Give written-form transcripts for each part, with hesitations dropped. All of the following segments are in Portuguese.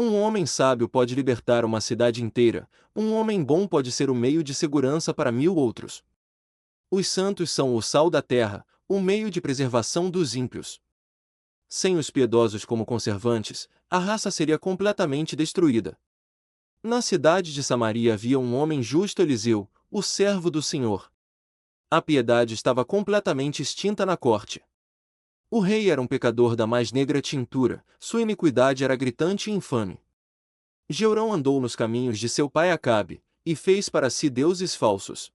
Um homem sábio pode libertar uma cidade inteira, um homem bom pode ser o meio de segurança para 1000 outros. Os santos são o sal da terra, o meio de preservação dos ímpios. Sem os piedosos como conservantes, a raça seria completamente destruída. Na cidade de Samaria havia um homem justo, Eliseu, o servo do Senhor. A piedade estava completamente extinta na corte. O rei era um pecador da mais negra tintura, sua iniquidade era gritante e infame. Jeorão andou nos caminhos de seu pai Acabe, e fez para si deuses falsos.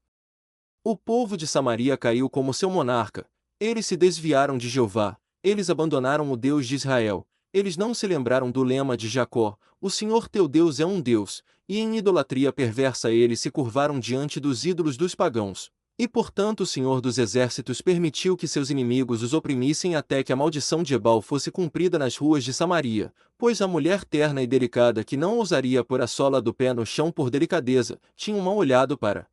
O povo de Samaria caiu como seu monarca, eles se desviaram de Jeová, eles abandonaram o Deus de Israel, eles não se lembraram do lema de Jacó, o Senhor teu Deus é um Deus, e em idolatria perversa eles se curvaram diante dos ídolos dos pagãos. E portanto o Senhor dos Exércitos permitiu que seus inimigos os oprimissem até que a maldição de Ebal fosse cumprida nas ruas de Samaria, pois a mulher terna e delicada que não ousaria pôr a sola do pé no chão por delicadeza, tinha um mau olhado para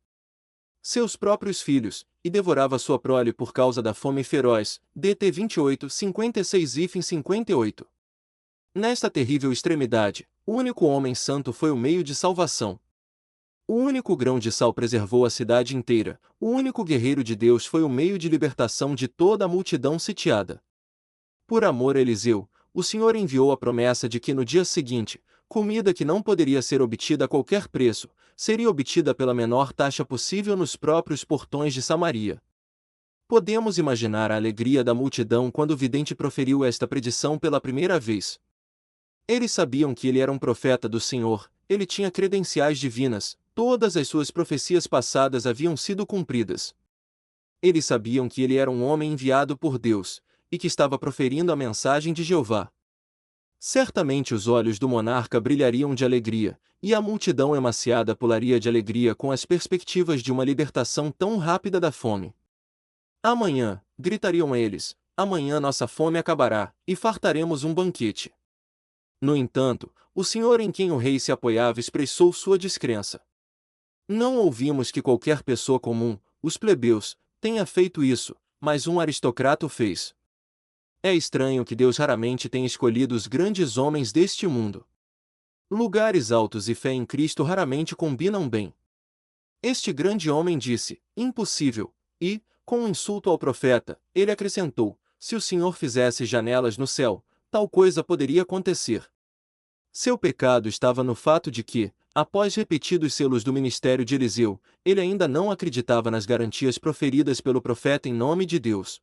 seus próprios filhos, e devorava sua prole por causa da fome feroz. DT 28, 56 e 58. Nesta terrível extremidade, o único homem santo foi o meio de salvação. O único grão de sal preservou a cidade inteira, o único guerreiro de Deus foi o meio de libertação de toda a multidão sitiada. Por amor a Eliseu, o Senhor enviou a promessa de que no dia seguinte, comida que não poderia ser obtida a qualquer preço, seria obtida pela menor taxa possível nos próprios portões de Samaria. Podemos imaginar a alegria da multidão quando o vidente proferiu esta predição pela primeira vez. Eles sabiam que ele era um profeta do Senhor, ele tinha credenciais divinas, todas as suas profecias passadas haviam sido cumpridas. Eles sabiam que ele era um homem enviado por Deus, e que estava proferindo a mensagem de Jeová. Certamente os olhos do monarca brilhariam de alegria, e a multidão emaciada pularia de alegria com as perspectivas de uma libertação tão rápida da fome. Amanhã, gritariam eles, amanhã nossa fome acabará, e fartaremos um banquete. No entanto, o Senhor em quem o rei se apoiava expressou sua descrença. Não ouvimos que qualquer pessoa comum, os plebeus, tenha feito isso, mas um aristocrata o fez. É estranho que Deus raramente tenha escolhido os grandes homens deste mundo. Lugares altos e fé em Cristo raramente combinam bem. Este grande homem disse, impossível, e, com um insulto ao profeta, ele acrescentou, se o Senhor fizesse janelas no céu, tal coisa poderia acontecer. Seu pecado estava no fato de que, após repetidos selos do ministério de Eliseu, ele ainda não acreditava nas garantias proferidas pelo profeta em nome de Deus.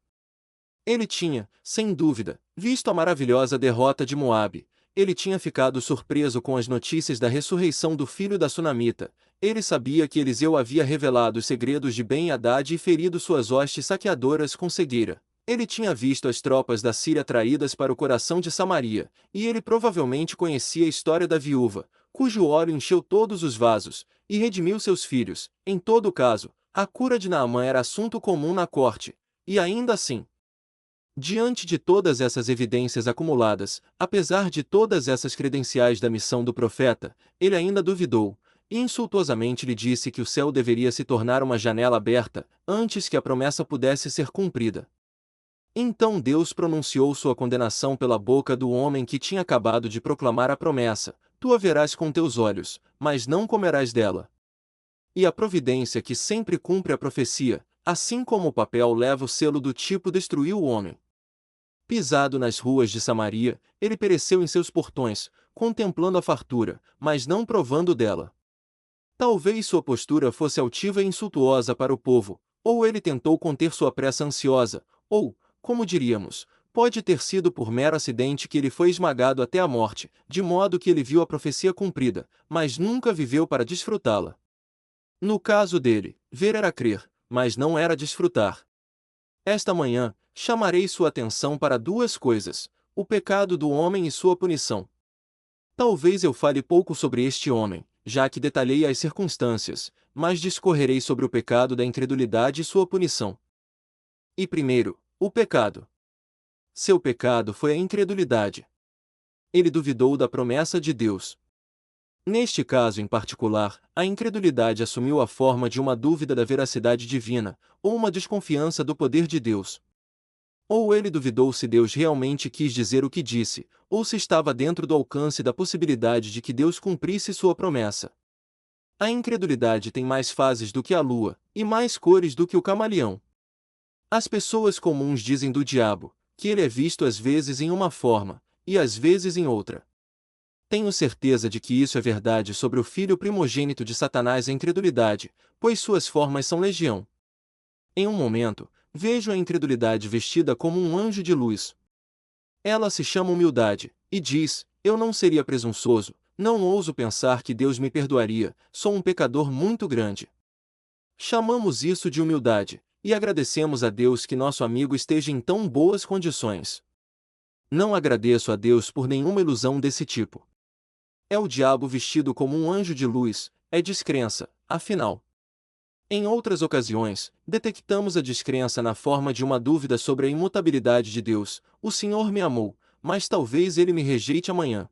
Ele tinha, sem dúvida, visto a maravilhosa derrota de Moabe, ele tinha ficado surpreso com as notícias da ressurreição do filho da Sunamita, ele sabia que Eliseu havia revelado os segredos de Ben-Hadad e ferido suas hostes saqueadoras com cegueira. Ele tinha visto as tropas da Síria traídas para o coração de Samaria, e ele provavelmente conhecia a história da viúva, cujo óleo encheu todos os vasos, e redimiu seus filhos. Em todo caso, a cura de Naamã era assunto comum na corte, e ainda assim, diante de todas essas evidências acumuladas, apesar de todas essas credenciais da missão do profeta, ele ainda duvidou, e insultuosamente lhe disse que o céu deveria se tornar uma janela aberta, antes que a promessa pudesse ser cumprida. Então Deus pronunciou sua condenação pela boca do homem que tinha acabado de proclamar a promessa, tu a verás com teus olhos, mas não comerás dela. E a providência que sempre cumpre a profecia, assim como o papel leva o selo do tipo destruiu o homem. Pisado nas ruas de Samaria, ele pereceu em seus portões, contemplando a fartura, mas não provando dela. Talvez sua postura fosse altiva e insultuosa para o povo, ou ele tentou conter sua pressa ansiosa, ou, como diríamos, pode ter sido por mero acidente que ele foi esmagado até a morte, de modo que ele viu a profecia cumprida, mas nunca viveu para desfrutá-la. No caso dele, ver era crer, mas não era desfrutar. Esta manhã, chamarei sua atenção para duas coisas, o pecado do homem e sua punição. Talvez eu fale pouco sobre este homem, já que detalhei as circunstâncias, mas discorrerei sobre o pecado da incredulidade e sua punição. E primeiro, o pecado. Seu pecado foi a incredulidade. Ele duvidou da promessa de Deus. Neste caso em particular, a incredulidade assumiu a forma de uma dúvida da veracidade divina, ou uma desconfiança do poder de Deus. Ou ele duvidou se Deus realmente quis dizer o que disse, ou se estava dentro do alcance da possibilidade de que Deus cumprisse sua promessa. A incredulidade tem mais fases do que a lua, e mais cores do que o camaleão. As pessoas comuns dizem do diabo, que ele é visto às vezes em uma forma, e às vezes em outra. Tenho certeza de que isso é verdade sobre o filho primogênito de Satanás, a incredulidade, pois suas formas são legião. Em um momento, vejo a incredulidade vestida como um anjo de luz. Ela se chama humildade, e diz: eu não seria presunçoso, não ouso pensar que Deus me perdoaria, sou um pecador muito grande. Chamamos isso de humildade, e agradecemos a Deus que nosso amigo esteja em tão boas condições. Não agradeço a Deus por nenhuma ilusão desse tipo. É o diabo vestido como um anjo de luz, é descrença, afinal. Em outras ocasiões, detectamos a descrença na forma de uma dúvida sobre a imutabilidade de Deus. O Senhor me amou, mas talvez Ele me rejeite amanhã.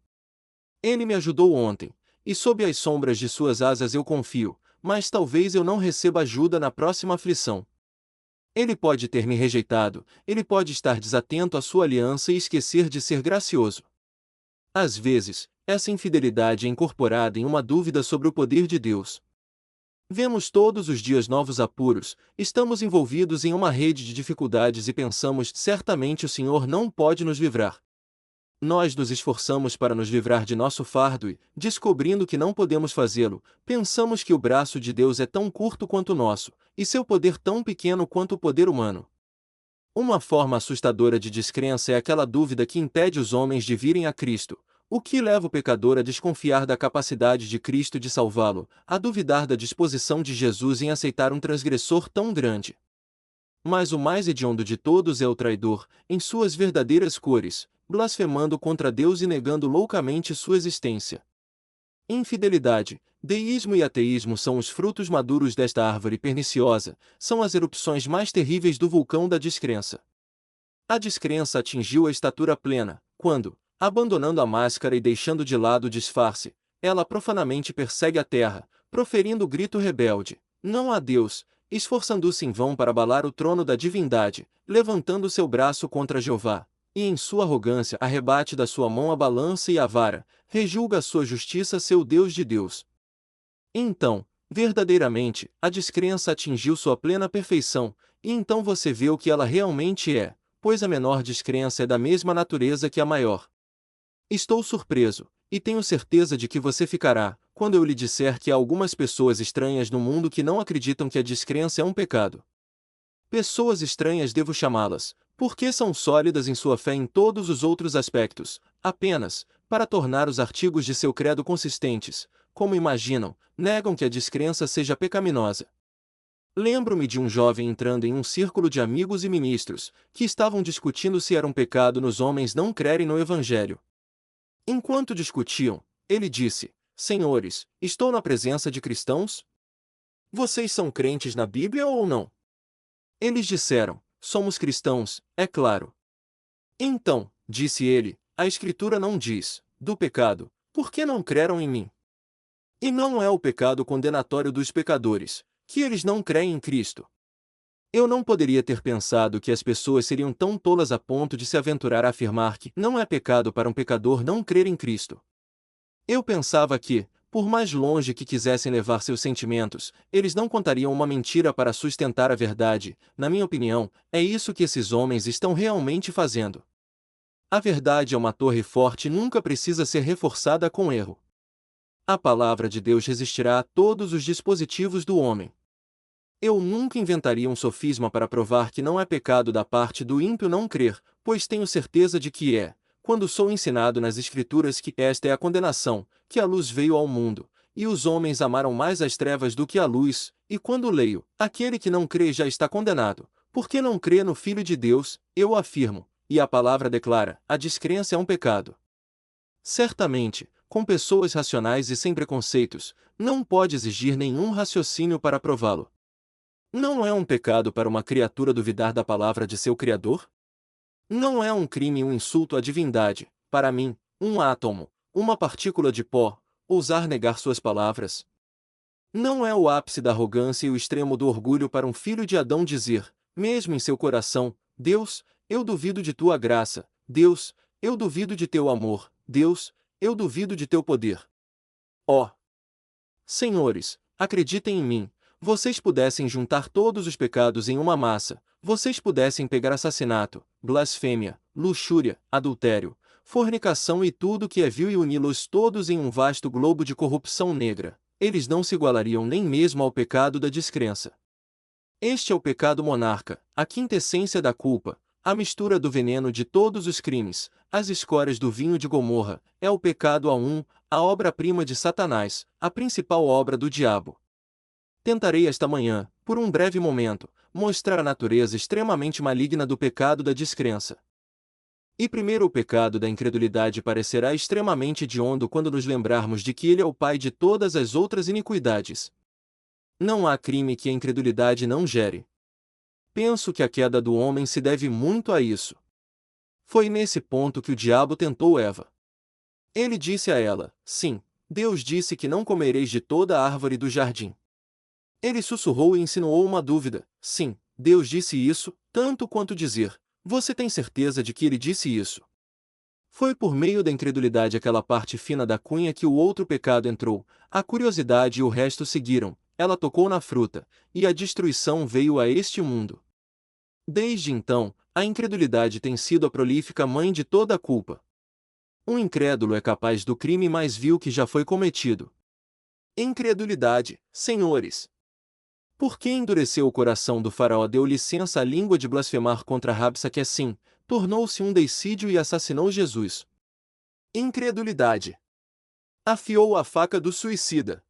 Ele me ajudou ontem, e sob as sombras de suas asas eu confio, mas talvez eu não receba ajuda na próxima aflição. Ele pode ter me rejeitado, ele pode estar desatento à sua aliança e esquecer de ser gracioso. Às vezes, essa infidelidade é incorporada em uma dúvida sobre o poder de Deus. Vemos todos os dias novos apuros, estamos envolvidos em uma rede de dificuldades e pensamos: certamente o Senhor não pode nos livrar. Nós nos esforçamos para nos livrar de nosso fardo e, descobrindo que não podemos fazê-lo, pensamos que o braço de Deus é tão curto quanto o nosso, e seu poder tão pequeno quanto o poder humano. Uma forma assustadora de descrença é aquela dúvida que impede os homens de virem a Cristo, o que leva o pecador a desconfiar da capacidade de Cristo de salvá-lo, a duvidar da disposição de Jesus em aceitar um transgressor tão grande. Mas o mais hediondo de todos é o traidor, em suas verdadeiras cores, blasfemando contra Deus e negando loucamente sua existência. Infidelidade, deísmo e ateísmo são os frutos maduros desta árvore perniciosa, são as erupções mais terríveis do vulcão da descrença. A descrença atingiu a estatura plena, quando, abandonando a máscara e deixando de lado o disfarce, ela profanamente persegue a terra, proferindo o grito rebelde: não há Deus, esforçando-se em vão para abalar o trono da divindade, levantando seu braço contra Jeová, e em sua arrogância arrebate da sua mão a balança e a vara, rejulga a sua justiça seu Deus de Deus. Então, verdadeiramente, a descrença atingiu sua plena perfeição, e então você vê o que ela realmente é, pois a menor descrença é da mesma natureza que a maior. Estou surpreso, e tenho certeza de que você ficará, quando eu lhe disser que há algumas pessoas estranhas no mundo que não acreditam que a descrença é um pecado. Pessoas estranhas devo chamá-las, porque são sólidas em sua fé em todos os outros aspectos, apenas, para tornar os artigos de seu credo consistentes, como imaginam, negam que a descrença seja pecaminosa. Lembro-me de um jovem entrando em um círculo de amigos e ministros, que estavam discutindo se era um pecado nos homens não crerem no Evangelho. Enquanto discutiam, ele disse: senhores, estou na presença de cristãos? Vocês são crentes na Bíblia ou não? Eles disseram: somos cristãos, é claro. Então, disse ele, a Escritura não diz, do pecado, por que não creram em mim? E não é o pecado condenatório dos pecadores, que eles não creem em Cristo. Eu não poderia ter pensado que as pessoas seriam tão tolas a ponto de se aventurar a afirmar que não é pecado para um pecador não crer em Cristo. Eu pensava que, por mais longe que quisessem levar seus sentimentos, eles não contariam uma mentira para sustentar a verdade. Na minha opinião, é isso que esses homens estão realmente fazendo. A verdade é uma torre forte e nunca precisa ser reforçada com erro. A palavra de Deus resistirá a todos os dispositivos do homem. Eu nunca inventaria um sofisma para provar que não é pecado da parte do ímpio não crer, pois tenho certeza de que é, quando sou ensinado nas Escrituras que esta é a condenação, que a luz veio ao mundo, e os homens amaram mais as trevas do que a luz, e quando leio, aquele que não crê já está condenado, porque não crê no Filho de Deus, eu afirmo, e a palavra declara, a descrença é um pecado. Certamente, com pessoas racionais e sem preconceitos, não pode exigir nenhum raciocínio para prová-lo. Não é um pecado para uma criatura duvidar da palavra de seu Criador? Não é um crime e um insulto à divindade, para mim, um átomo, uma partícula de pó, ousar negar suas palavras? Não é o ápice da arrogância e o extremo do orgulho para um filho de Adão dizer, mesmo em seu coração: Deus, eu duvido de tua graça, Deus, eu duvido de teu amor, Deus, eu duvido de teu poder. Ó senhores, acreditem em mim, vocês pudessem juntar todos os pecados em uma massa, vocês pudessem pegar assassinato, blasfêmia, luxúria, adultério, fornicação e tudo que é vil e uni-los todos em um vasto globo de corrupção negra, eles não se igualariam nem mesmo ao pecado da descrença. Este é o pecado monarca, a quintessência da culpa, a mistura do veneno de todos os crimes, as escórias do vinho de Gomorra, é o pecado a obra-prima de Satanás, a principal obra do diabo. Tentarei esta manhã, por um breve momento, mostrar a natureza extremamente maligna do pecado da descrença. E primeiro o pecado da incredulidade parecerá extremamente hediondo quando nos lembrarmos de que ele é o pai de todas as outras iniquidades. Não há crime que a incredulidade não gere. Penso que a queda do homem se deve muito a isso. Foi nesse ponto que o diabo tentou Eva. Ele disse a ela, sim, Deus disse que não comereis de toda a árvore do jardim. Ele sussurrou e insinuou uma dúvida, sim, Deus disse isso, tanto quanto dizer, você tem certeza de que ele disse isso? Foi por meio da incredulidade aquela parte fina da cunha que o outro pecado entrou, a curiosidade e o resto seguiram, ela tocou na fruta, e a destruição veio a este mundo. Desde então, a incredulidade tem sido a prolífica mãe de toda a culpa. Um incrédulo é capaz do crime mais vil que já foi cometido. Incredulidade, senhores. Por que endureceu o coração do faraó deu licença à língua de blasfemar contra Rabsaque assim, tornou-se um deicídio e assassinou Jesus. Incredulidade. Afiou a faca do suicida.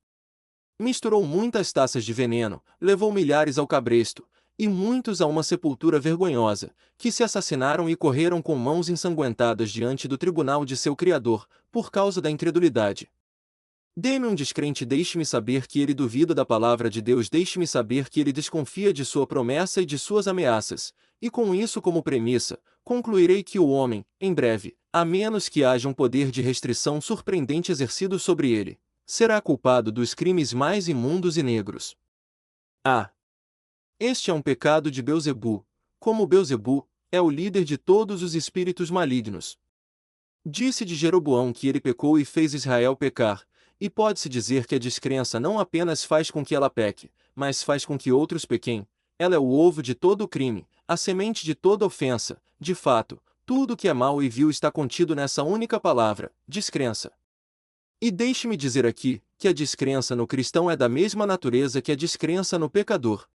Misturou muitas taças de veneno, levou milhares ao cabresto, e muitos a uma sepultura vergonhosa, que se assassinaram e correram com mãos ensanguentadas diante do tribunal de seu Criador, por causa da incredulidade. Dê-me um descrente, deixe-me saber que ele duvida da palavra de Deus, deixe-me saber que ele desconfia de sua promessa e de suas ameaças, e com isso como premissa, concluirei que o homem, em breve, a menos que haja um poder de restrição surpreendente exercido sobre ele, será culpado dos crimes mais imundos e negros. Este é um pecado de Belzebu, como Belzebu é o líder de todos os espíritos malignos. Disse de Jeroboão que ele pecou e fez Israel pecar, e pode-se dizer que a descrença não apenas faz com que ela peque, mas faz com que outros pequem. Ela é o ovo de todo o crime, a semente de toda ofensa. De fato, tudo que é mau e vil está contido nessa única palavra, descrença. E deixe-me dizer aqui, que a descrença no cristão é da mesma natureza que a descrença no pecador.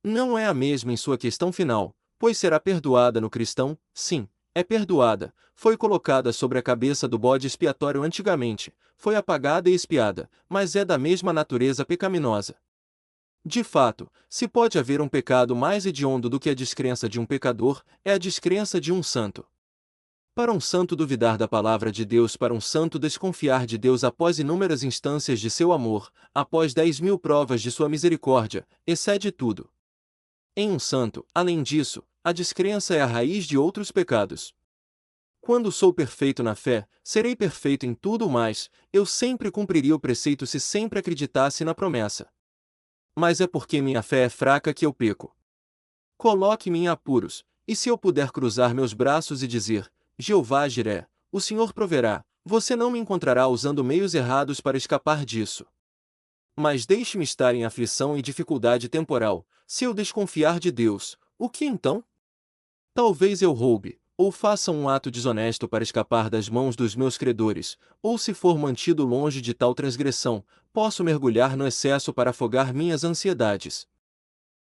Não é a mesma em sua questão final, pois será perdoada no cristão, sim, é perdoada, foi colocada sobre a cabeça do bode expiatório antigamente, foi apagada e expiada, mas é da mesma natureza pecaminosa. De fato, se pode haver um pecado mais hediondo do que a descrença de um pecador, é a descrença de um santo. Para um santo duvidar da palavra de Deus, para um santo desconfiar de Deus após inúmeras instâncias de seu amor, após 10.000 provas de sua misericórdia, excede tudo. Em um santo, além disso, a descrença é a raiz de outros pecados. Quando sou perfeito na fé, serei perfeito em tudo mais, eu sempre cumpriria o preceito se sempre acreditasse na promessa. Mas é porque minha fé é fraca que eu peco. Coloque-me em apuros, e se eu puder cruzar meus braços e dizer, Jeová Jiré, o Senhor proverá, você não me encontrará usando meios errados para escapar disso. Mas deixe-me estar em aflição e dificuldade temporal, se eu desconfiar de Deus, o que então? Talvez eu roube, ou faça um ato desonesto para escapar das mãos dos meus credores, ou se for mantido longe de tal transgressão, posso mergulhar no excesso para afogar minhas ansiedades.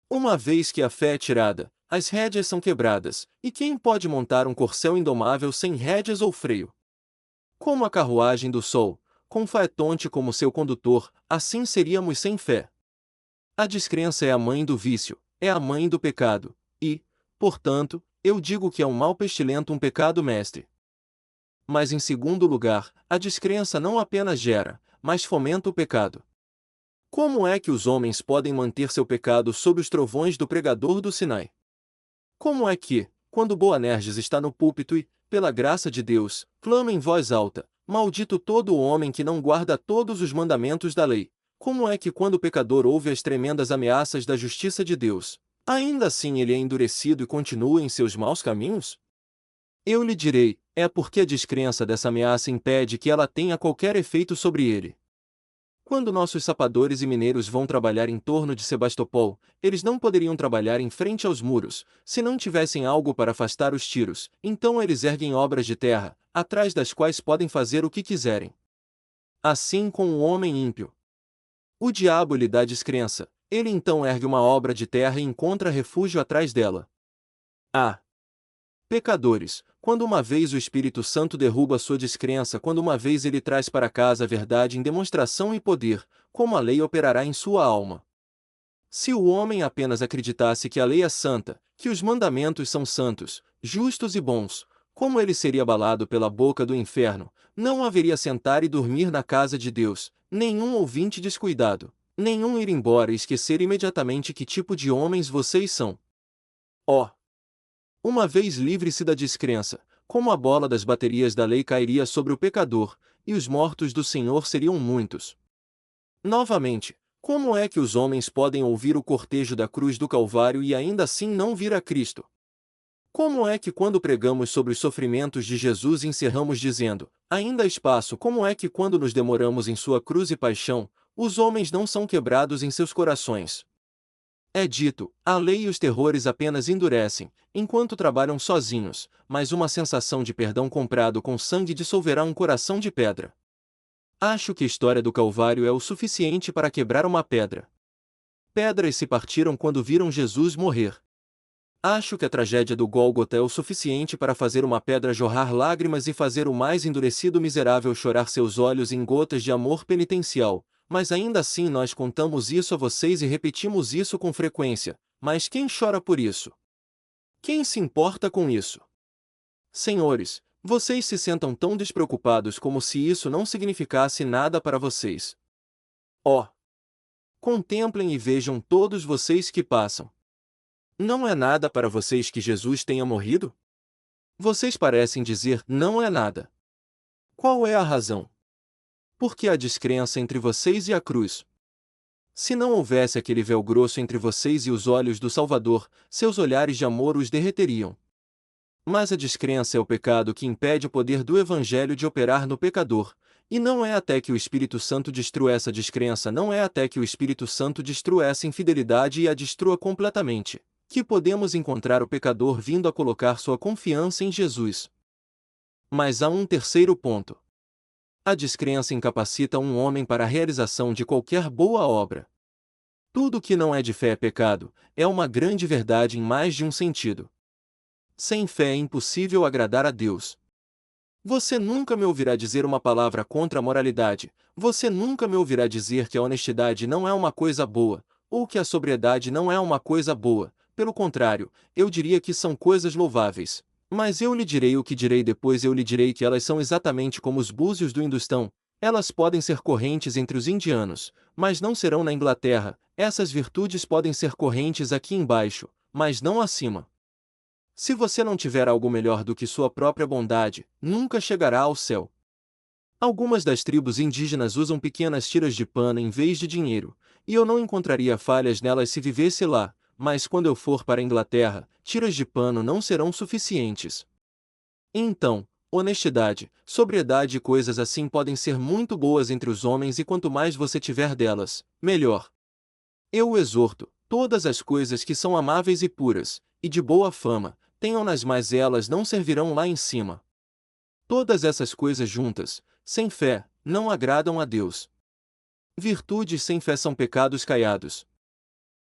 Uma vez que a fé é tirada, as rédeas são quebradas, e quem pode montar um corcel indomável sem rédeas ou freio? Como a carruagem do sol, com Faetonte como seu condutor, assim seríamos sem fé. A descrença é a mãe do vício, é a mãe do pecado, e, portanto, eu digo que é um mal pestilento um pecado mestre. Mas em segundo lugar, a descrença não apenas gera, mas fomenta o pecado. Como é que os homens podem manter seu pecado sob os trovões do pregador do Sinai? Como é que, quando Boanerges está no púlpito e, pela graça de Deus, clama em voz alta, maldito todo o homem que não guarda todos os mandamentos da lei, como é que quando o pecador ouve as tremendas ameaças da justiça de Deus, Ainda assim ele é endurecido e continua em seus maus caminhos? Eu lhe direi, é porque a descrença dessa ameaça impede que ela tenha qualquer efeito sobre ele. Quando nossos sapadores e mineiros vão trabalhar em torno de Sebastopol, eles não poderiam trabalhar em frente aos muros, se não tivessem algo para afastar os tiros, então eles erguem obras de terra, atrás das quais podem fazer o que quiserem. Assim com o homem ímpio. O diabo lhe dá descrença, ele então ergue uma obra de terra e encontra refúgio atrás dela. Ah! Pecadores, quando uma vez o Espírito Santo derruba sua descrença, quando uma vez ele traz para casa a verdade em demonstração e poder, como a lei operará em sua alma? Se o homem apenas acreditasse que a lei é santa, que os mandamentos são santos, justos e bons, como ele seria abalado pela boca do inferno, não haveria sentar e dormir na casa de Deus, nenhum ouvinte descuidado, nenhum ir embora e esquecer imediatamente que tipo de homens vocês são. Ó! Uma vez livre-se da descrença, como a bola das baterias da lei cairia sobre o pecador, e os mortos do Senhor seriam muitos. Novamente, como é que os homens podem ouvir o cortejo da cruz do Calvário e ainda assim não vir a Cristo? Como é que quando pregamos sobre os sofrimentos de Jesus encerramos dizendo, ainda há espaço? Como é que quando nos demoramos em sua cruz e paixão, os homens não são quebrados em seus corações? É dito, a lei e os terrores apenas endurecem, enquanto trabalham sozinhos, mas uma sensação de perdão comprado com sangue dissolverá um coração de pedra. Acho que a história do Calvário é o suficiente para quebrar uma pedra. Pedras se partiram quando viram Jesus morrer. Acho que a tragédia do Gólgota é o suficiente para fazer uma pedra jorrar lágrimas e fazer o mais endurecido miserável chorar seus olhos em gotas de amor penitencial. Mas ainda assim nós contamos isso a vocês e repetimos isso com frequência. Mas quem chora por isso? Quem se importa com isso? Senhores, vocês se sentam tão despreocupados como se isso não significasse nada para vocês. Ó! Contemplem e vejam todos vocês que passam. Não é nada para vocês que Jesus tenha morrido? Vocês parecem dizer, não é nada. Qual é a razão? Porque há descrença entre vocês e a cruz. Se não houvesse aquele véu grosso entre vocês e os olhos do Salvador, seus olhares de amor os derreteriam. Mas a descrença é o pecado que impede o poder do Evangelho de operar no pecador, e não é até que o Espírito Santo destrua essa descrença, não é até que o Espírito Santo destrua essa infidelidade e a destrua completamente, que podemos encontrar o pecador vindo a colocar sua confiança em Jesus. Mas há um terceiro ponto. A descrença incapacita um homem para a realização de qualquer boa obra. Tudo que não é de fé é pecado, é uma grande verdade em mais de um sentido. Sem fé é impossível agradar a Deus. Você nunca me ouvirá dizer uma palavra contra a moralidade, você nunca me ouvirá dizer que a honestidade não é uma coisa boa, ou que a sobriedade não é uma coisa boa, pelo contrário, eu diria que são coisas louváveis. Mas eu lhe direi o que direi depois, eu lhe direi que elas são exatamente como os búzios do Hindustão, elas podem ser correntes entre os indianos, mas não serão na Inglaterra, essas virtudes podem ser correntes aqui embaixo, mas não acima. Se você não tiver algo melhor do que sua própria bondade, nunca chegará ao céu. Algumas das tribos indígenas usam pequenas tiras de pano em vez de dinheiro, e eu não encontraria falhas nelas se vivesse lá, mas quando eu for para a Inglaterra, tiras de pano não serão suficientes. Então, honestidade, sobriedade e coisas assim podem ser muito boas entre os homens e quanto mais você tiver delas, melhor. Eu o exorto, todas as coisas que são amáveis e puras, e de boa fama, tenham-nas, mas elas não servirão lá em cima. Todas essas coisas juntas, sem fé, não agradam a Deus. Virtudes sem fé são pecados caiados.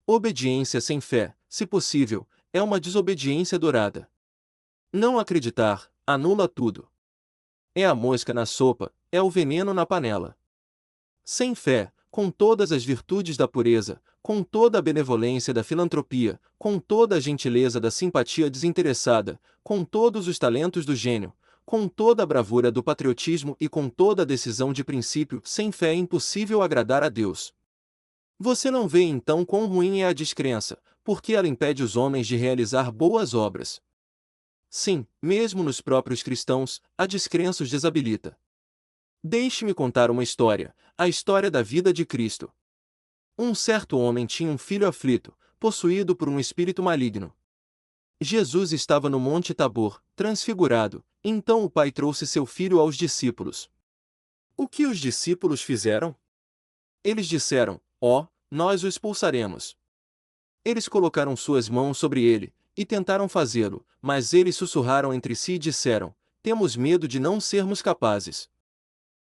Obediência sem fé, se possível, é uma desobediência dourada. Não acreditar, anula tudo. É a mosca na sopa, é o veneno na panela. Sem fé, com todas as virtudes da pureza, com toda a benevolência da filantropia, com toda a gentileza da simpatia desinteressada, com todos os talentos do gênio, com toda a bravura do patriotismo e com toda a decisão de princípio, sem fé é impossível agradar a Deus. Você não vê então quão ruim é a descrença, porque ela impede os homens de realizar boas obras. Sim, mesmo nos próprios cristãos, a descrença os desabilita. Deixe-me contar uma história, a história da vida de Cristo. Um certo homem tinha um filho aflito, possuído por um espírito maligno. Jesus estava no Monte Tabor, transfigurado, então o Pai trouxe seu filho aos discípulos. O que os discípulos fizeram? Eles disseram: Ó, nós o expulsaremos. Eles colocaram suas mãos sobre ele, e tentaram fazê-lo, mas eles sussurraram entre si e disseram: Temos medo de não sermos capazes.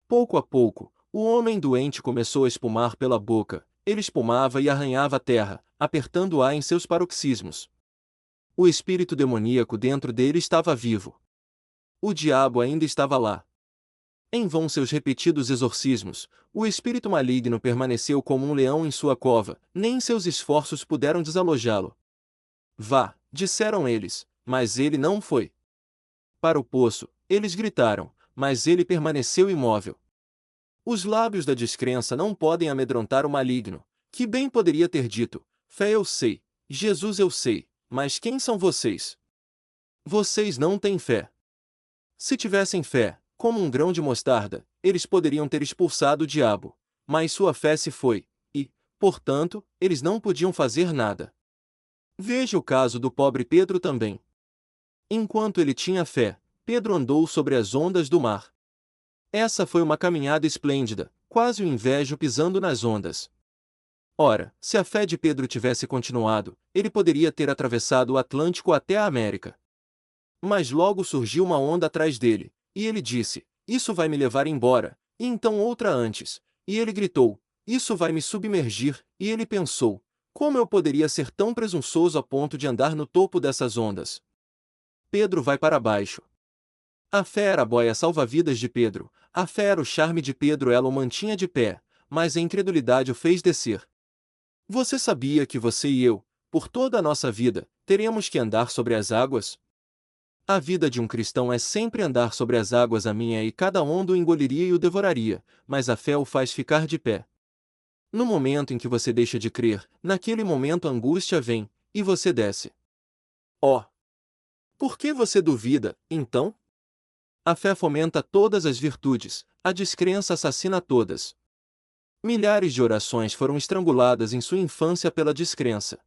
Pouco a pouco, o homem doente começou a espumar pela boca, ele espumava e arranhava a terra, apertando-a em seus paroxismos. O espírito demoníaco dentro dele estava vivo. O diabo ainda estava lá. Em vão seus repetidos exorcismos, o espírito maligno permaneceu como um leão em sua cova, nem seus esforços puderam desalojá-lo. Vá, disseram eles, mas ele não foi. Para o poço, eles gritaram, mas ele permaneceu imóvel. Os lábios da descrença não podem amedrontar o maligno, que bem poderia ter dito: fé eu sei, Jesus eu sei, mas quem são vocês? Vocês não têm fé. Se tivessem fé, como um grão de mostarda, eles poderiam ter expulsado o diabo, mas sua fé se foi, e, portanto, eles não podiam fazer nada. Veja o caso do pobre Pedro também. Enquanto ele tinha fé, Pedro andou sobre as ondas do mar. Essa foi uma caminhada esplêndida, quase o invejo pisando nas ondas. Ora, se a fé de Pedro tivesse continuado, ele poderia ter atravessado o Atlântico até a América. Mas logo surgiu uma onda atrás dele, e ele disse: Isso vai me levar embora, e então outra antes. E ele gritou: Isso vai me submergir, e ele pensou: Como eu poderia ser tão presunçoso a ponto de andar no topo dessas ondas? Pedro vai para baixo. A fé era a boia salva-vidas de Pedro, a fé era o charme de Pedro, ela o mantinha de pé, mas a incredulidade o fez descer. Você sabia que você e eu, por toda a nossa vida, teremos que andar sobre as águas? A vida de um cristão é sempre andar sobre as águas, a minha, e cada onda o engoliria e o devoraria, mas a fé o faz ficar de pé. No momento em que você deixa de crer, naquele momento a angústia vem, e você desce. Oh! Por que você duvida, então? A fé fomenta todas as virtudes, a descrença assassina todas. Milhares de orações foram estranguladas em sua infância pela descrença.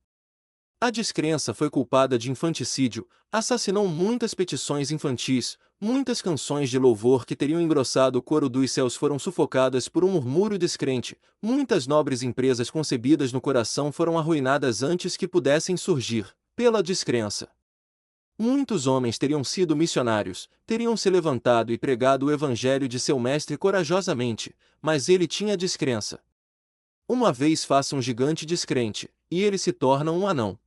A descrença foi culpada de infanticídio, assassinou muitas petições infantis, muitas canções de louvor que teriam engrossado o coro dos céus foram sufocadas por um murmúrio descrente, muitas nobres empresas concebidas no coração foram arruinadas antes que pudessem surgir, pela descrença. Muitos homens teriam sido missionários, teriam se levantado e pregado o evangelho de seu mestre corajosamente, mas ele tinha descrença. Uma vez faça um gigante descrente, e ele se torna um anão.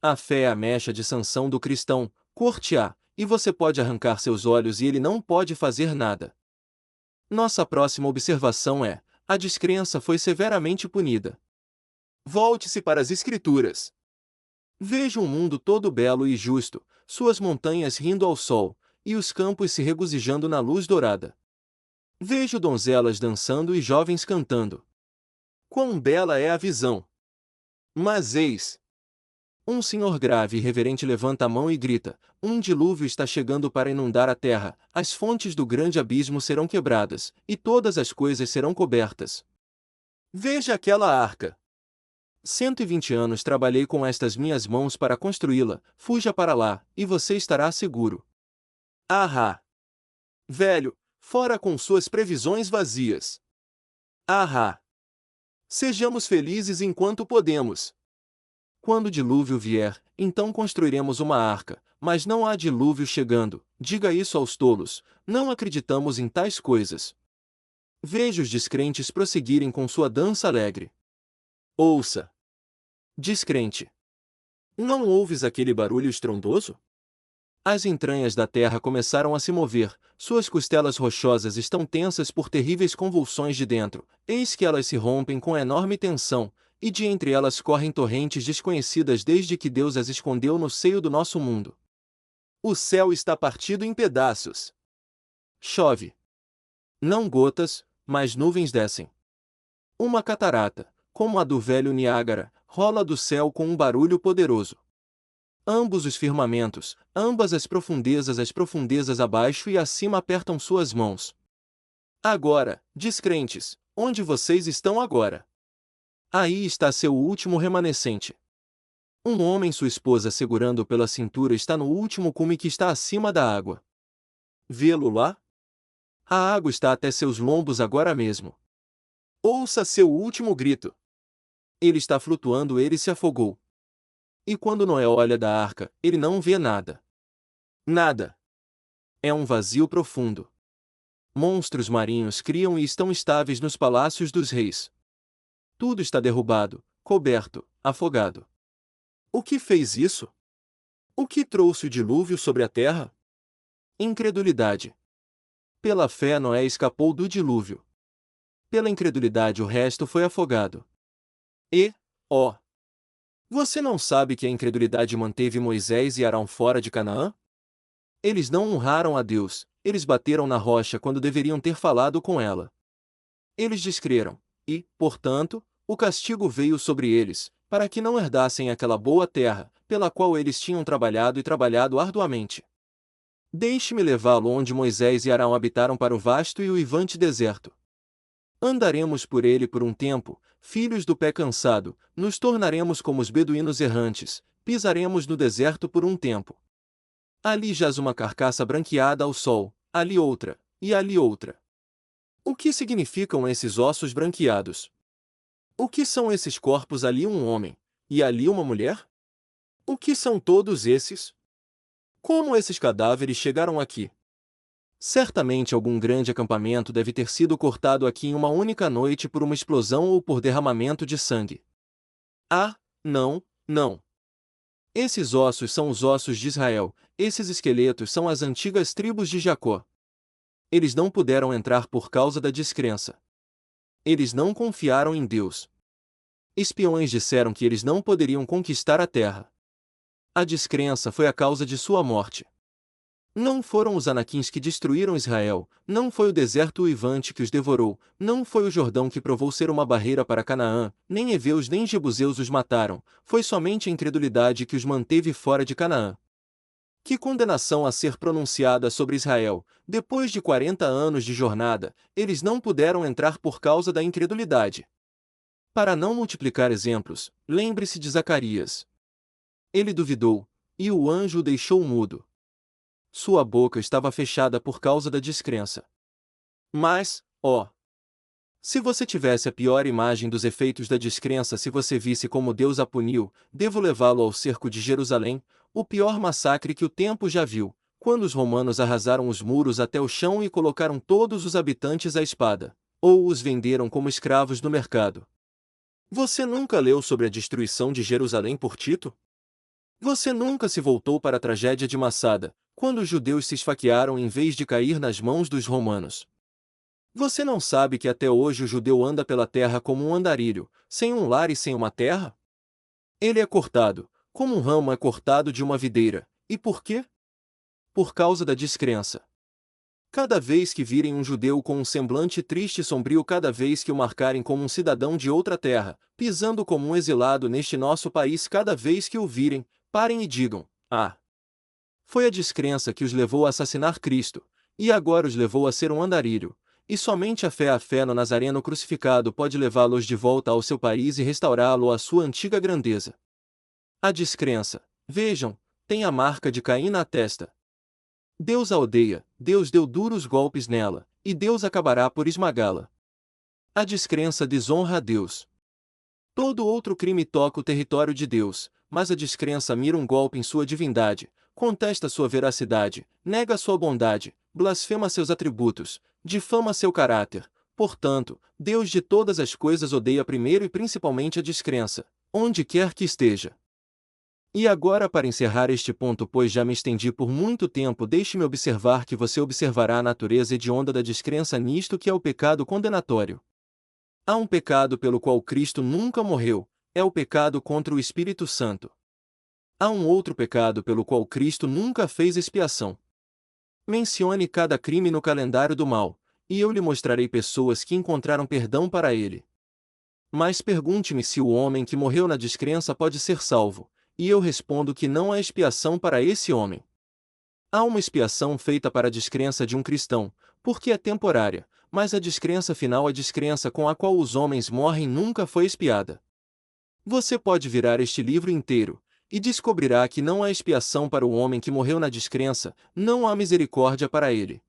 A fé é a mecha de sanção do cristão, corte-a, e você pode arrancar seus olhos e ele não pode fazer nada. Nossa próxima observação é: a descrença foi severamente punida. Volte-se para as Escrituras. Veja um mundo todo belo e justo, suas montanhas rindo ao sol, e os campos se regozijando na luz dourada. Vejo donzelas dançando e jovens cantando. Quão bela é a visão! Mas eis! Um senhor grave e reverente levanta a mão e grita: um dilúvio está chegando para inundar a terra, as fontes do grande abismo serão quebradas, e todas as coisas serão cobertas. Veja aquela arca! 120 anos trabalhei com estas minhas mãos para construí-la, fuja para lá, e você estará seguro. Ahá! Velho, fora com suas previsões vazias. Ahá! Sejamos felizes enquanto podemos. Quando o dilúvio vier, então construiremos uma arca, mas não há dilúvio chegando, diga isso aos tolos, não acreditamos em tais coisas. Veja os descrentes prosseguirem com sua dança alegre. Ouça! Descrente. Não ouves aquele barulho estrondoso? As entranhas da terra começaram a se mover, suas costelas rochosas estão tensas por terríveis convulsões de dentro, eis que elas se rompem com enorme tensão, e de entre elas correm torrentes desconhecidas desde que Deus as escondeu no seio do nosso mundo. O céu está partido em pedaços. Chove. Não gotas, mas nuvens descem. Uma catarata, como a do velho Niágara, rola do céu com um barulho poderoso. Ambos os firmamentos, ambas as profundezas abaixo e acima apertam suas mãos. Agora, descrentes, onde vocês estão agora? Aí está seu último remanescente. Um homem sua esposa segurando pela cintura está no último cume que está acima da água. Vê-lo lá? A água está até seus lombos agora mesmo. Ouça seu último grito. Ele está flutuando, ele se afogou. E quando Noé olha da arca, ele não vê nada. Nada. É um vazio profundo. Monstros marinhos criam e estão estáveis nos palácios dos reis. Tudo está derrubado, coberto, afogado. O que fez isso? O que trouxe o dilúvio sobre a terra? Incredulidade. Pela fé Noé escapou do dilúvio. Pela incredulidade o resto foi afogado. E, ó, você não sabe que a incredulidade manteve Moisés e Arão fora de Canaã? Eles não honraram a Deus, eles bateram na rocha quando deveriam ter falado com ela. Eles descreram, e, portanto, o castigo veio sobre eles, para que não herdassem aquela boa terra, pela qual eles tinham trabalhado e trabalhado arduamente. Deixe-me levá-lo onde Moisés e Arão habitaram para o vasto e uivante deserto. Andaremos por ele por um tempo, filhos do pé cansado, nos tornaremos como os beduínos errantes, pisaremos no deserto por um tempo. Ali jaz uma carcaça branqueada ao sol, ali outra, e ali outra. O que significam esses ossos branqueados? O que são esses corpos, ali um homem, e ali uma mulher? O que são todos esses? Como esses cadáveres chegaram aqui? Certamente algum grande acampamento deve ter sido cortado aqui em uma única noite por uma explosão ou por derramamento de sangue. Ah, não, não. Esses ossos são os ossos de Israel, esses esqueletos são as antigas tribos de Jacó. Eles não puderam entrar por causa da descrença. Eles não confiaram em Deus. Espiões disseram que eles não poderiam conquistar a terra. A descrença foi a causa de sua morte. Não foram os anaquins que destruíram Israel, não foi o deserto uivante que os devorou, não foi o Jordão que provou ser uma barreira para Canaã, nem heveus nem jebuseus os mataram, foi somente a incredulidade que os manteve fora de Canaã. Que condenação a ser pronunciada sobre Israel! Depois de 40 anos de jornada, eles não puderam entrar por causa da incredulidade. Para não multiplicar exemplos, lembre-se de Zacarias. Ele duvidou, e o anjo o deixou mudo. Sua boca estava fechada por causa da descrença. Mas, ó, se você tivesse a pior imagem dos efeitos da descrença, se você visse como Deus a puniu, devo levá-lo ao cerco de Jerusalém, o pior massacre que o tempo já viu, quando os romanos arrasaram os muros até o chão e colocaram todos os habitantes à espada, ou os venderam como escravos no mercado. Você nunca leu sobre a destruição de Jerusalém por Tito? Você nunca se voltou para a tragédia de Massada, quando os judeus se esfaquearam em vez de cair nas mãos dos romanos? Você não sabe que até hoje o judeu anda pela terra como um andarilho, sem um lar e sem uma terra? Ele é cortado, como um ramo é cortado de uma videira. E por quê? Por causa da descrença. Cada vez que virem um judeu com um semblante triste e sombrio, cada vez que o marcarem como um cidadão de outra terra, pisando como um exilado neste nosso país, cada vez que o virem, parem e digam: ah! Foi a descrença que os levou a assassinar Cristo, e agora os levou a ser um andarilho, e somente a fé no Nazareno crucificado pode levá-los de volta ao seu país e restaurá-lo à sua antiga grandeza. A descrença, vejam, tem a marca de Caim na testa. Deus a odeia, Deus deu duros golpes nela, e Deus acabará por esmagá-la. A descrença desonra a Deus. Todo outro crime toca o território de Deus, mas a descrença mira um golpe em sua divindade, contesta sua veracidade, nega sua bondade, blasfema seus atributos, difama seu caráter. Portanto, Deus de todas as coisas odeia primeiro e principalmente a descrença, onde quer que esteja. E agora, para encerrar este ponto, pois já me estendi por muito tempo, deixe-me observar que você observará a natureza hedionda da descrença nisto que é o pecado condenatório. Há um pecado pelo qual Cristo nunca morreu, é o pecado contra o Espírito Santo. Há um outro pecado pelo qual Cristo nunca fez expiação. Mencione cada crime no calendário do mal, e eu lhe mostrarei pessoas que encontraram perdão para ele. Mas pergunte-me se o homem que morreu na descrença pode ser salvo, e eu respondo que não há expiação para esse homem. Há uma expiação feita para a descrença de um cristão, porque é temporária, mas a descrença final, a descrença com a qual os homens morrem, nunca foi expiada. Você pode virar este livro inteiro, e descobrirá que não há expiação para o homem que morreu na descrença, não há misericórdia para ele.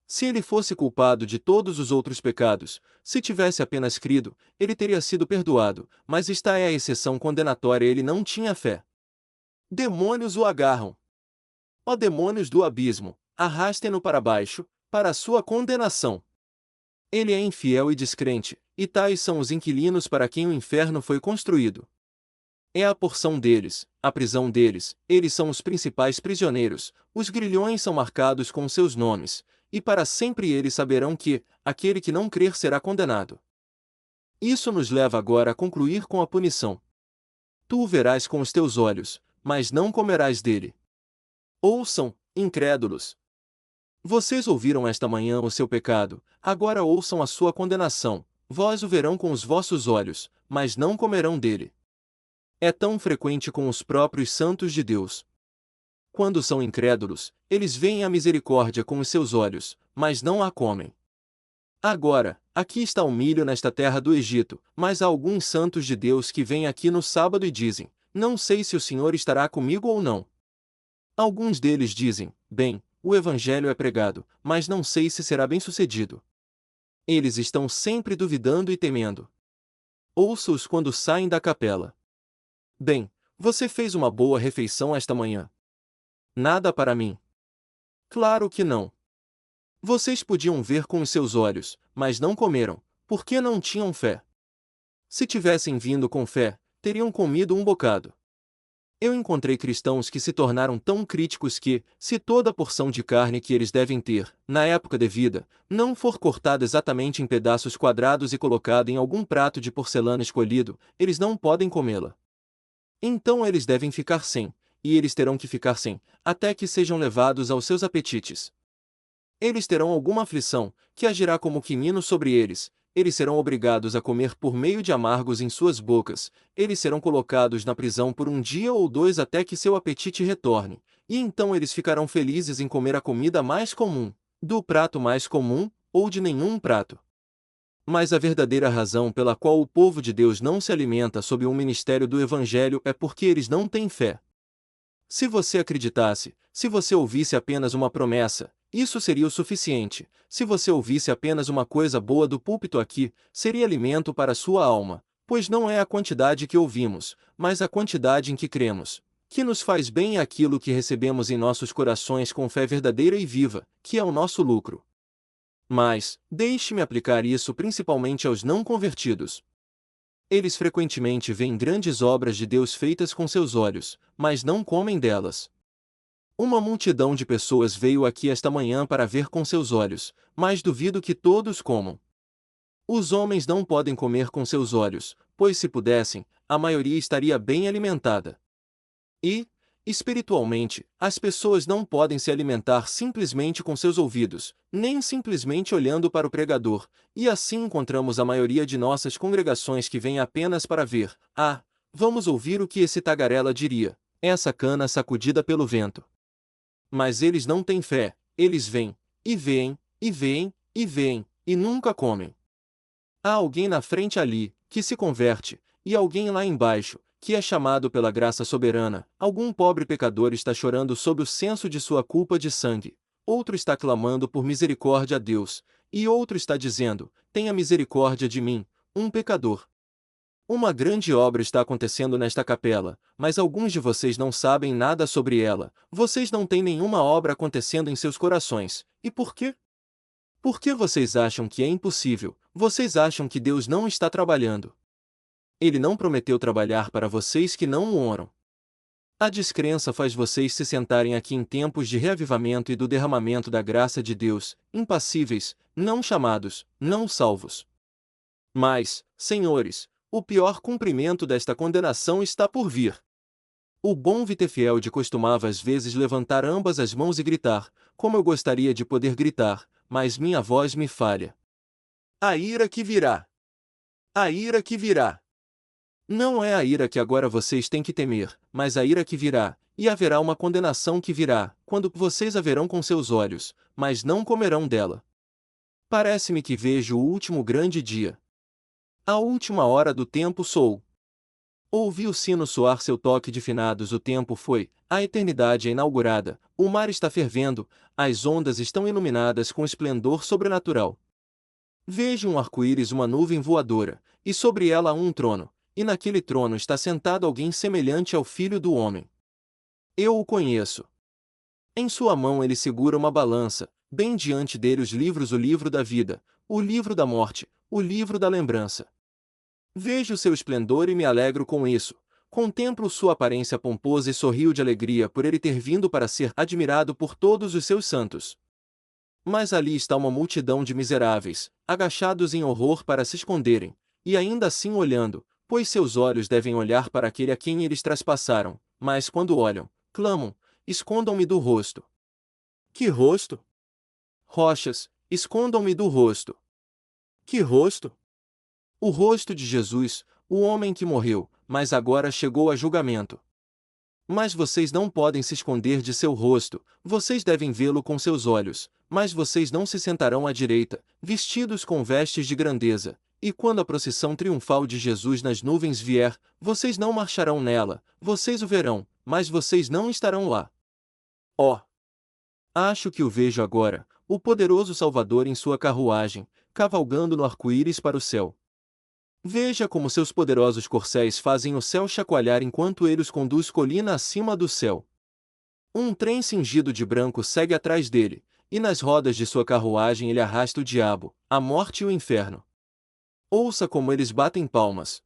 Se ele fosse culpado de todos os outros pecados, se tivesse apenas crido, ele teria sido perdoado, mas esta é a exceção condenatória: ele não tinha fé. Demônios o agarram. Ó demônios do abismo, arrastem-no para baixo, para a sua condenação. Ele é infiel e descrente, e tais são os inquilinos para quem o inferno foi construído. É a porção deles, a prisão deles, eles são os principais prisioneiros, os grilhões são marcados com seus nomes, e para sempre eles saberão que, aquele que não crer será condenado. Isso nos leva agora a concluir com a punição. Tu o verás com os teus olhos, mas não comerás dele. Ouçam, incrédulos. Vocês ouviram esta manhã o seu pecado, agora ouçam a sua condenação. Vós o verão com os vossos olhos, mas não comerão dele. É tão frequente com os próprios santos de Deus. Quando são incrédulos, eles veem a misericórdia com os seus olhos, mas não a comem. Agora, aqui está o milho nesta terra do Egito, mas há alguns santos de Deus que vêm aqui no sábado e dizem: não sei se o Senhor estará comigo ou não. Alguns deles dizem: bem, o evangelho é pregado, mas não sei se será bem-sucedido. Eles estão sempre duvidando e temendo. Ouça-os quando saem da capela. Bem, você fez uma boa refeição esta manhã. Nada para mim. Claro que não. Vocês podiam ver com os seus olhos, mas não comeram, porque não tinham fé. Se tivessem vindo com fé, teriam comido um bocado. Eu encontrei cristãos que se tornaram tão críticos que, se toda a porção de carne que eles devem ter, na época devida, não for cortada exatamente em pedaços quadrados e colocada em algum prato de porcelana escolhido, eles não podem comê-la. Então eles devem ficar sem, e eles terão que ficar sem, até que sejam levados aos seus apetites. Eles terão alguma aflição, que agirá como quinino sobre eles. Eles serão obrigados a comer por meio de amargos em suas bocas, eles serão colocados na prisão por um dia ou dois até que seu apetite retorne, e então eles ficarão felizes em comer a comida mais comum, do prato mais comum, ou de nenhum prato. Mas a verdadeira razão pela qual o povo de Deus não se alimenta sob o ministério do Evangelho é porque eles não têm fé. Se você acreditasse, se você ouvisse apenas uma promessa, isso seria o suficiente. Se você ouvisse apenas uma coisa boa do púlpito aqui, seria alimento para sua alma, pois não é a quantidade que ouvimos, mas a quantidade em que cremos, que nos faz bem aquilo que recebemos em nossos corações com fé verdadeira e viva, que é o nosso lucro. Mas, deixe-me aplicar isso principalmente aos não convertidos. Eles frequentemente veem grandes obras de Deus feitas com seus olhos, mas não comem delas. Uma multidão de pessoas veio aqui esta manhã para ver com seus olhos, mas duvido que todos comam. Os homens não podem comer com seus olhos, pois se pudessem, a maioria estaria bem alimentada. E, espiritualmente, as pessoas não podem se alimentar simplesmente com seus ouvidos, nem simplesmente olhando para o pregador, e assim encontramos a maioria de nossas congregações que vêm apenas para ver: ah, vamos ouvir o que esse tagarela diria, essa cana sacudida pelo vento. Mas eles não têm fé, eles veem, e veem, e veem, e veem, e nunca comem. Há alguém na frente ali, que se converte, e alguém lá embaixo, que é chamado pela graça soberana. Algum pobre pecador está chorando sob o senso de sua culpa de sangue, outro está clamando por misericórdia a Deus, e outro está dizendo: tenha misericórdia de mim, um pecador. Uma grande obra está acontecendo nesta capela, mas alguns de vocês não sabem nada sobre ela. Vocês não têm nenhuma obra acontecendo em seus corações. E por quê? Por que vocês acham que é impossível? Vocês acham que Deus não está trabalhando? Ele não prometeu trabalhar para vocês que não o honram. A descrença faz vocês se sentarem aqui em tempos de reavivamento e do derramamento da graça de Deus, impassíveis, não chamados, não salvos. Mas, senhores, o pior cumprimento desta condenação está por vir. O bom Vitefielde costumava às vezes levantar ambas as mãos e gritar: como eu gostaria de poder gritar, mas minha voz me falha. A ira que virá! A ira que virá! Não é a ira que agora vocês têm que temer, mas a ira que virá, e haverá uma condenação que virá, quando vocês a verão com seus olhos, mas não comerão dela. Parece-me que vejo o último grande dia. A última hora do tempo sou. Ouvi o sino soar seu toque de finados, o tempo foi, a eternidade é inaugurada, o mar está fervendo, as ondas estão iluminadas com esplendor sobrenatural. Vejo um arco-íris, uma nuvem voadora, e sobre ela um trono, e naquele trono está sentado alguém semelhante ao Filho do Homem. Eu o conheço. Em sua mão ele segura uma balança, bem diante dele os livros, o livro da vida, o livro da morte, o livro da lembrança. Vejo seu esplendor e me alegro com isso. Contemplo sua aparência pomposa e sorrio de alegria por ele ter vindo para ser admirado por todos os seus santos. Mas ali está uma multidão de miseráveis, agachados em horror para se esconderem, e ainda assim olhando, pois seus olhos devem olhar para aquele a quem eles traspassaram, mas quando olham, clamam: escondam-me do rosto. Que rosto? Rochas, escondam-me do rosto. Que rosto? O rosto de Jesus, o homem que morreu, mas agora chegou a julgamento. Mas vocês não podem se esconder de seu rosto, vocês devem vê-lo com seus olhos, mas vocês não se sentarão à direita, vestidos com vestes de grandeza, e quando a procissão triunfal de Jesus nas nuvens vier, vocês não marcharão nela, vocês o verão, mas vocês não estarão lá. Ó! Acho que o vejo agora, o poderoso Salvador em sua carruagem, cavalgando no arco-íris para o céu. Veja como seus poderosos corcéis fazem o céu chacoalhar enquanto ele os conduz colina acima do céu. Um trem cingido de branco segue atrás dele, e nas rodas de sua carruagem ele arrasta o diabo, a morte e o inferno. Ouça como eles batem palmas.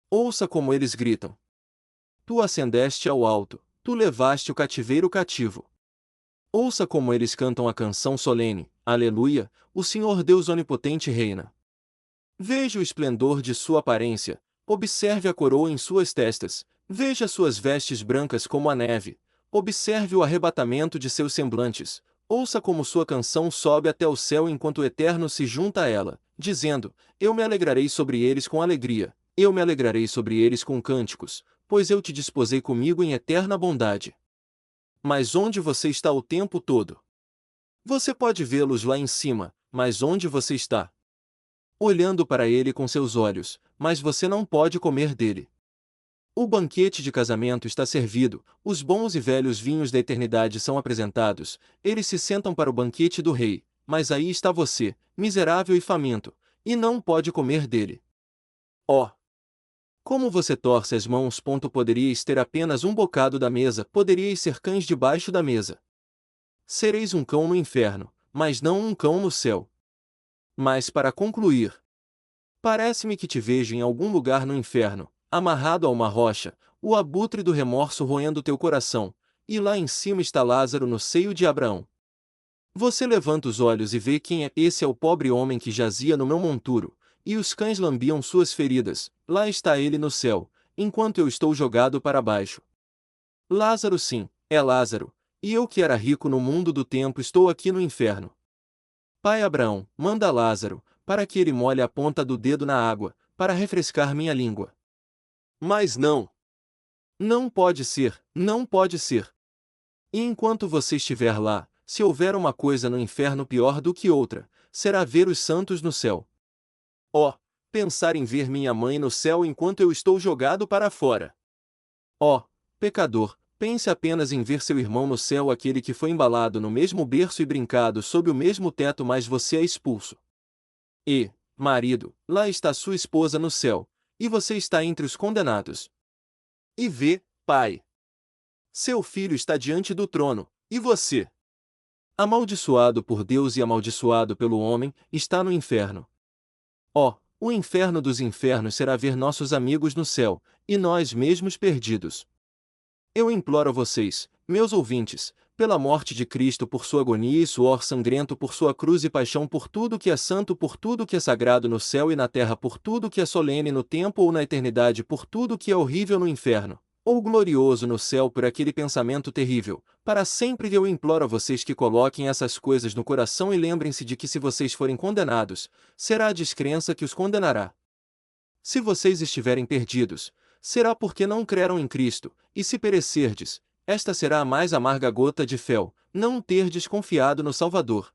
Ouça como eles gritam. Tu ascendeste ao alto, tu levaste o cativeiro cativo. Ouça como eles cantam a canção solene: Aleluia, o Senhor Deus onipotente reina. Veja o esplendor de sua aparência, observe a coroa em suas testas, veja suas vestes brancas como a neve, observe o arrebatamento de seus semblantes, ouça como sua canção sobe até o céu enquanto o Eterno se junta a ela, dizendo: eu me alegrarei sobre eles com alegria, eu me alegrarei sobre eles com cânticos, pois eu te desposei comigo em eterna bondade. Mas onde você está o tempo todo? Você pode vê-los lá em cima, mas onde você está? Olhando para ele com seus olhos, mas você não pode comer dele. O banquete de casamento está servido, os bons e velhos vinhos da eternidade são apresentados, eles se sentam para o banquete do rei, mas aí está você, miserável e faminto, e não pode comer dele. Ó! Como você torce as mãos. Poderíeis ter apenas um bocado da mesa, poderíeis ser cães debaixo da mesa. Sereis um cão no inferno, mas não um cão no céu. Mas para concluir, parece-me que te vejo em algum lugar no inferno, amarrado a uma rocha, o abutre do remorso roendo teu coração, e lá em cima está Lázaro no seio de Abraão. Você levanta os olhos e vê quem é. Esse é o pobre homem que jazia no meu monturo, e os cães lambiam suas feridas, lá está ele no céu, enquanto eu estou jogado para baixo. Lázaro, sim, é Lázaro, e eu que era rico no mundo do tempo estou aqui no inferno. Pai Abraão, manda Lázaro, para que ele molhe a ponta do dedo na água, para refrescar minha língua. Mas não! Não pode ser, não pode ser. E enquanto você estiver lá, se houver uma coisa no inferno pior do que outra, será ver os santos no céu. Ó, pensar em ver minha mãe no céu enquanto eu estou jogado para fora. Ó, pecador, pense apenas em ver seu irmão no céu, aquele que foi embalado no mesmo berço e brincado sob o mesmo teto, mas você é expulso. E, marido, lá está sua esposa no céu, e você está entre os condenados. E vê, pai, seu filho está diante do trono, e você, amaldiçoado por Deus e amaldiçoado pelo homem, está no inferno. Ó, o inferno dos infernos será ver nossos amigos no céu, e nós mesmos perdidos. Eu imploro a vocês, meus ouvintes, pela morte de Cristo, por sua agonia e suor sangrento, por sua cruz e paixão, por tudo que é santo, por tudo que é sagrado no céu e na terra, por tudo que é solene no tempo ou na eternidade, por tudo que é horrível no inferno, ou glorioso no céu, por aquele pensamento terrível, para sempre eu imploro a vocês que coloquem essas coisas no coração e lembrem-se de que se vocês forem condenados, será a descrença que os condenará. Se vocês estiverem perdidos, será porque não creram em Cristo, e se perecerdes, esta será a mais amarga gota de fel, não ter desconfiado no Salvador.